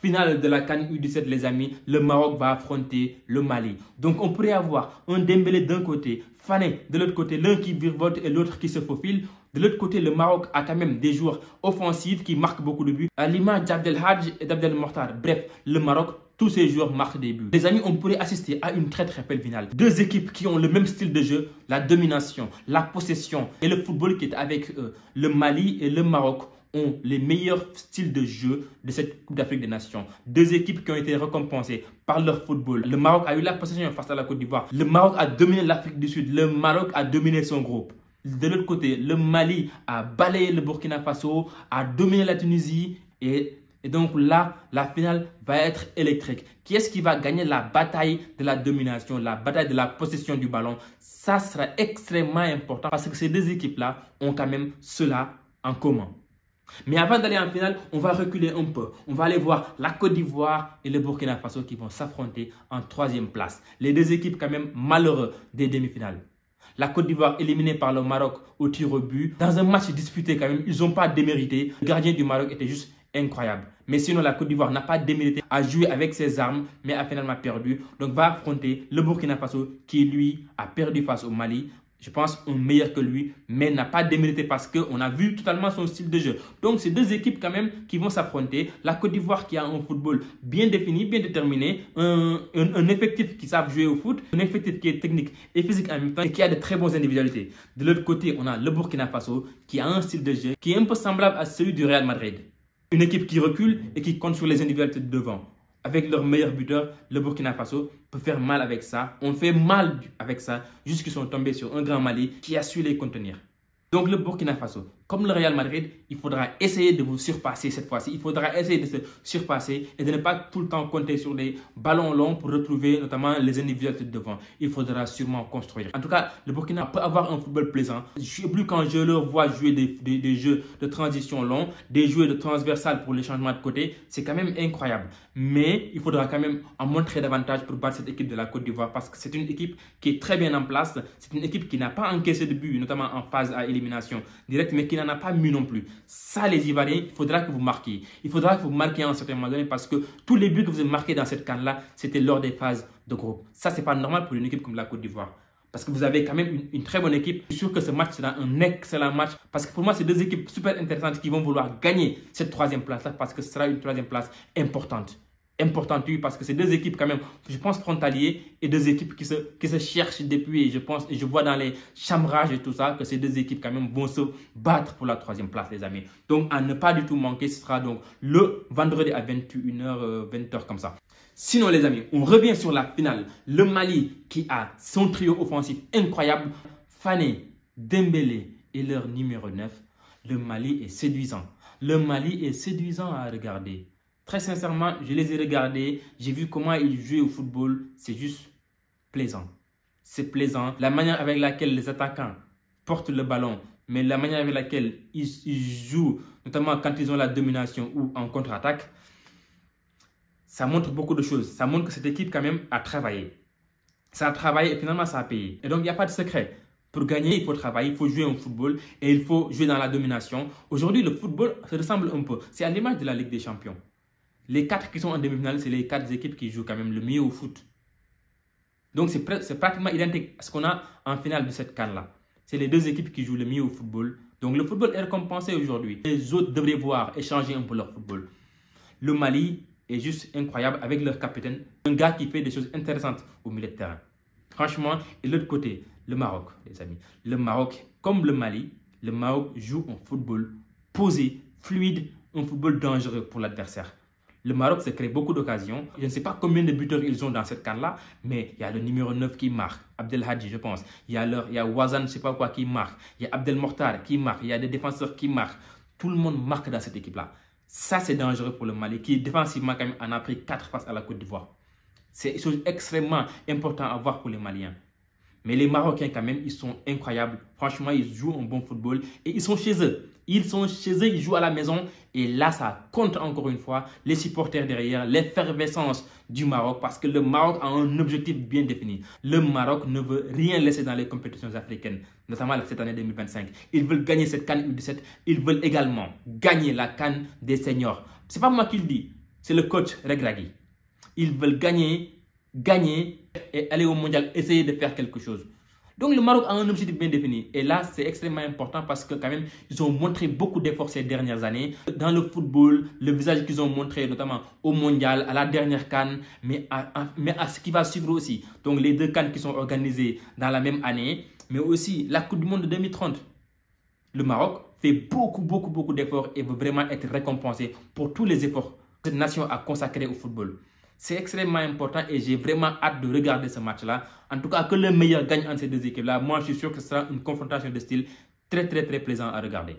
Finale de la CAN U17 les amis, le Maroc va affronter le Mali. Donc on pourrait avoir un Dembélé d'un côté, Fane de l'autre côté, l'un qui virevolte et l'autre qui se faufile. De l'autre côté, le Maroc a quand même des joueurs offensifs qui marquent beaucoup de buts. À l'image d'Abdel Hadj et d'Abdel Mokhtar. Bref, le Maroc, tous ces joueurs marquent des buts. Les amis, on pourrait assister à une très belle finale. Deux équipes qui ont le même style de jeu, la domination, la possession et le football qui est avec eux. Le Mali et le Maroc ont les meilleurs styles de jeu de cette Coupe d'Afrique des Nations. Deux équipes qui ont été récompensées par leur football. Le Maroc a eu la possession face à la Côte d'Ivoire. Le Maroc a dominé l'Afrique du Sud. Le Maroc a dominé son groupe. De l'autre côté, le Mali a balayé le Burkina Faso, a dominé la Tunisie et donc là, la finale va être électrique. Qui est-ce qui va gagner la bataille de la domination, la bataille de la possession du ballon? Ça sera extrêmement important parce que ces deux équipes-là ont quand même cela en commun. Mais avant d'aller en finale, on va reculer un peu. On va aller voir la Côte d'Ivoire et le Burkina Faso qui vont s'affronter en troisième place. Les deux équipes quand même malheureux des demi-finales. La Côte d'Ivoire éliminée par le Maroc au tir au but. Dans un match disputé quand même, ils n'ont pas démérité. Le gardien du Maroc était juste incroyable. Mais sinon, la Côte d'Ivoire n'a pas démérité à jouer avec ses armes, mais a finalement perdu. Donc va affronter le Burkina Faso qui, lui, a perdu face au Mali. Je pense un meilleur que lui, mais n'a pas démérité parce qu'on a vu totalement son style de jeu. Donc, c'est deux équipes quand même qui vont s'affronter. La Côte d'Ivoire qui a un football bien défini, bien déterminé, un effectif qui savent jouer au foot, un effectif qui est technique et physique en même temps et qui a de très bonnes individualités. De l'autre côté, on a le Burkina Faso qui a un style de jeu qui est un peu semblable à celui du Real Madrid. Une équipe qui recule et qui compte sur les individualités de devant. Avec leur meilleur buteur, le Burkina Faso peut faire mal avec ça. On fait mal avec ça jusqu'ils sont tombés sur un grand Mali qui a su les contenir. Donc le Burkina Faso, comme le Real Madrid, il faudra essayer de vous surpasser cette fois-ci. Il faudra essayer de se surpasser et de ne pas tout le temps compter sur des ballons longs pour retrouver notamment les individualités de devant. Il faudra sûrement construire. En tout cas, le Burkina peut avoir un football plaisant. Je suis plus quand je leur vois jouer des jeux de transition longs, des jeux de transversal pour les changements de côté. C'est quand même incroyable. Mais il faudra quand même en montrer davantage pour battre cette équipe de la Côte d'Ivoire parce que c'est une équipe qui est très bien en place. C'est une équipe qui n'a pas encaissé de but, notamment en phase à élimination directe, mais qui n'en a pas mis non plus. Ça, les Ivoiriens, il faudra que vous marquiez. Il faudra que vous marquiez à un certain moment donné parce que tous les buts que vous avez marqués dans cette CAN-là, c'était lors des phases de groupe. Ça, c'est pas normal pour une équipe comme la Côte d'Ivoire. Parce que vous avez quand même une très bonne équipe. Je suis sûr que ce match sera un excellent match. Parce que pour moi, c'est deux équipes super intéressantes qui vont vouloir gagner cette troisième place-là parce que ce sera une troisième place importante. Importante, oui, parce que c'est deux équipes quand même, je pense, frontaliers et deux équipes qui se cherchent depuis. Et je pense, et je vois dans les chambrages et tout ça que ces deux équipes quand même vont se battre pour la troisième place, les amis. Donc, à ne pas du tout manquer, ce sera donc le vendredi à 21h, 20h comme ça. Sinon, les amis, on revient sur la finale. Le Mali qui a son trio offensif incroyable, Fane, Dembélé et leur numéro 9. Le Mali est séduisant. Le Mali est séduisant à regarder. Très sincèrement, je les ai regardés, j'ai vu comment ils jouent au football, c'est juste plaisant. C'est plaisant. La manière avec laquelle les attaquants portent le ballon, mais la manière avec laquelle ils jouent, notamment quand ils ont la domination ou en contre-attaque, ça montre beaucoup de choses. Ça montre que cette équipe quand même a travaillé. Ça a travaillé et finalement ça a payé. Et donc il n'y a pas de secret. Pour gagner, il faut travailler, il faut jouer au football et il faut jouer dans la domination. Aujourd'hui, le football, ça ressemble un peu. C'est à l'image de la Ligue des Champions. Les 4 qui sont en demi-finale, c'est les 4 équipes qui jouent quand même le mieux au foot. Donc, c'est pratiquement identique à ce qu'on a en finale de cette CAN-là. C'est les deux équipes qui jouent le mieux au football. Donc, le football est récompensé aujourd'hui. Les autres devraient voir et changer un peu leur football. Le Mali est juste incroyable avec leur capitaine. Un gars qui fait des choses intéressantes au milieu de terrain. Franchement, et de l'autre côté, le Maroc, les amis. Le Maroc, comme le Mali, le Maroc joue un football posé, fluide, un football dangereux pour l'adversaire. Le Maroc se crée beaucoup d'occasions. Je ne sais pas combien de buteurs ils ont dans cette CAN-là, mais il y a le numéro 9 qui marque, Abdel Hadji, je pense. Il y a Wazan, je ne sais pas quoi, qui marque. Il y a Abdel Mokhtar qui marque. Il y a des défenseurs qui marquent. Tout le monde marque dans cette équipe-là. Ça, c'est dangereux pour le Mali, qui défensivement quand même en a pris 4 face à la Côte d'Ivoire. C'est une chose extrêmement importante à voir pour les Maliens. Mais les Marocains, quand même, ils sont incroyables. Franchement, ils jouent un bon football et ils sont chez eux. Ils sont chez eux, ils jouent à la maison. Et là, ça compte encore une fois. Les supporters derrière, l'effervescence du Maroc. Parce que le Maroc a un objectif bien défini. Le Maroc ne veut rien laisser dans les compétitions africaines, notamment cette année 2025. Ils veulent gagner cette CAN U17. Ils veulent également gagner la CAN des seniors. Ce n'est pas moi qui le dis. c'est le coach Regragui. Ils veulent gagner et aller au mondial, essayer de faire quelque chose. Donc le Maroc a un objectif bien défini. Et là, c'est extrêmement important parce que quand même, ils ont montré beaucoup d'efforts ces dernières années. Dans le football, le visage qu'ils ont montré, notamment au mondial, à la dernière CAN, mais à ce qui va suivre aussi. Donc les 2 CAN qui sont organisés dans la même année, mais aussi la Coupe du Monde de 2030. Le Maroc fait beaucoup d'efforts et veut vraiment être récompensé pour tous les efforts que cette nation a consacrés au football. C'est extrêmement important et j'ai vraiment hâte de regarder ce match-là. En tout cas, que le meilleur gagne entre ces 2 équipes-là. Moi, je suis sûr que ce sera une confrontation de style très plaisant à regarder.